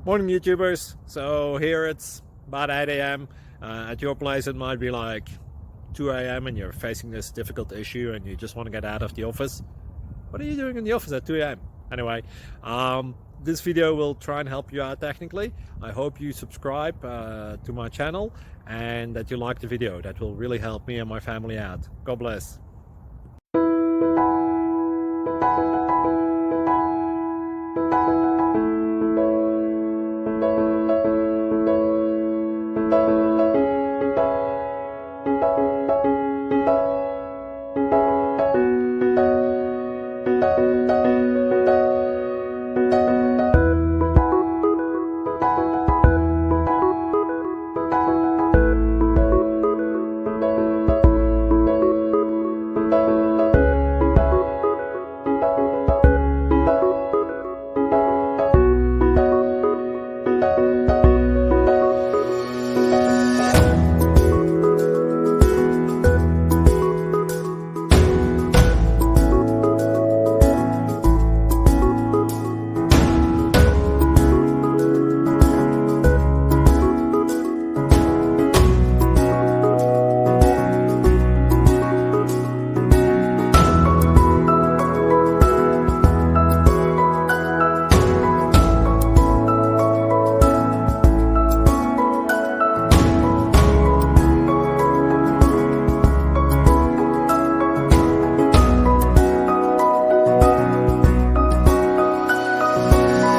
Morning, YouTubers. So here it's about 8 a.m. At your place, it might be like 2 a.m. and you're facing this difficult issue and you just want to get out of the office. What are you doing in the office at 2 a.m.? Anyway, this video will try and help you out technically. I hope you subscribe to my channel and that you like the video. That will really help me and my family out. God bless.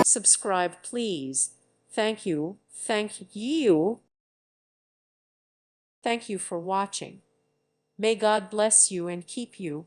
Subscribe, please. Thank you. Thank you. Thank you for watching. May God bless you and keep you.